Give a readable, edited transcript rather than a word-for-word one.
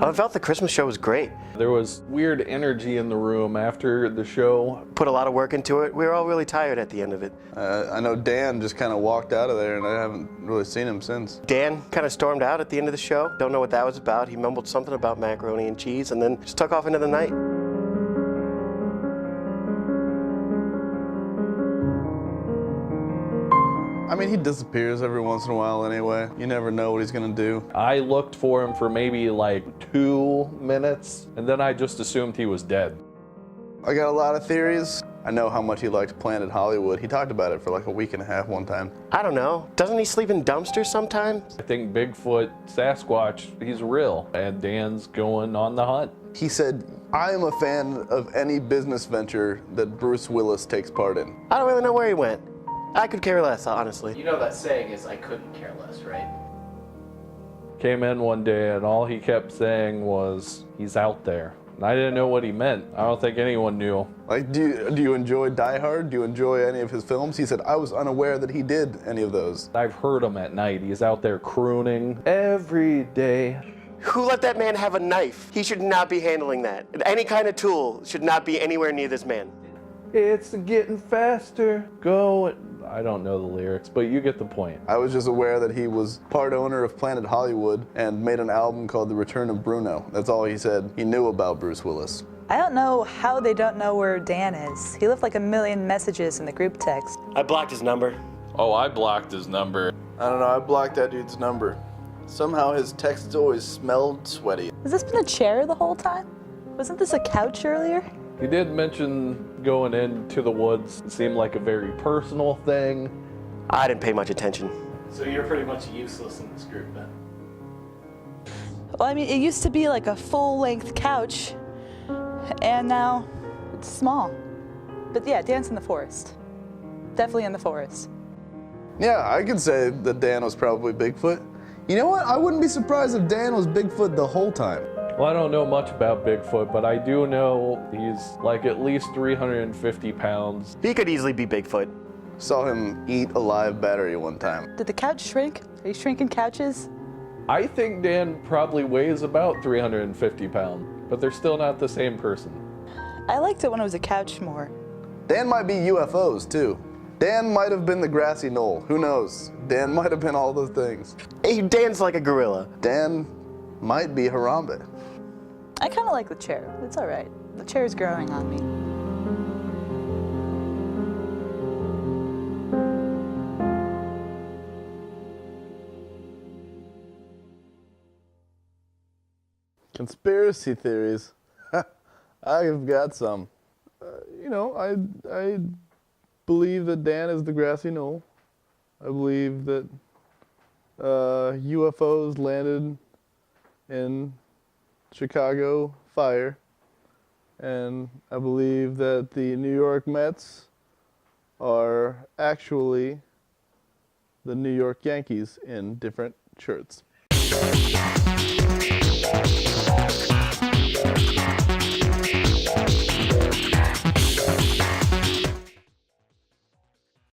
I felt the Christmas show was great. There was weird energy in the room after the show. Put a lot of work into it. We were all really tired at the end of it. I know Dan just kind of walked out of there, and I haven't really seen him since. Dan kind of stormed out at the end of the show. Don't know what that was about. He mumbled something about macaroni and cheese and then just took off into the night. I mean, he disappears every once in a while anyway. You never know what he's gonna do. I looked for him for maybe like 2 minutes, and then I just assumed he was dead. I got a lot of theories. I know how much he liked Planet Hollywood. He talked about it for like a week and a half one time. I don't know. Doesn't he sleep in dumpsters sometimes? I think Bigfoot, Sasquatch, he's real, and Dan's going on the hunt. He said, I am a fan of any business venture that Bruce Willis takes part in. I don't really know where he went. I could care less, honestly. You know that saying is, I couldn't care less, right? Came in one day and all he kept saying was, he's out there. And I didn't know what he meant. I don't think anyone knew. Like, do you enjoy Die Hard? Do you enjoy any of his films? He said, I was unaware that he did any of those. I've heard him at night. He's out there crooning every day. Who let that man have a knife? He should not be handling that. Any kind of tool should not be anywhere near this man. It's getting faster, going. I don't know the lyrics, but you get the point. I was just aware that he was part owner of Planet Hollywood and made an album called The Return of Bruno. That's all he said he knew about Bruce Willis. I don't know how they don't know where Dan is. He left like 1 million messages in the group text. I blocked his number. Oh, I blocked his number. I don't know, I blocked that dude's number. Somehow his texts always smelled sweaty. Has this been a chair the whole time? Wasn't this a couch earlier? He did mention going into the woods. It seemed like a very personal thing. I didn't pay much attention. So you're pretty much useless in this group then? Well, I mean, it used to be like a full-length couch, and now it's small. But yeah, Dan's in the forest. Definitely in the forest. Yeah, I could say that Dan was probably Bigfoot. You know what? I wouldn't be surprised if Dan was Bigfoot the whole time. Well, I don't know much about Bigfoot, but I do know he's like at least 350 pounds. He could easily be Bigfoot. Saw him eat a live battery one time. Did the couch shrink? Are you shrinking couches? I think Dan probably weighs about 350 pounds, but they're still not the same person. I liked it when it was a couch more. Dan might be UFOs too. Dan might have been the grassy knoll. Who knows? Dan might have been all those things. Hey, Dan's like a gorilla. Dan might be Harambe. I kind of like the chair. It's all right. The chair's growing on me. Conspiracy theories. I've got some. You know, I believe that Dan is the grassy knoll. I believe that UFOs landed in Chicago fire, and I believe that the New York Mets are actually the New York Yankees in different shirts.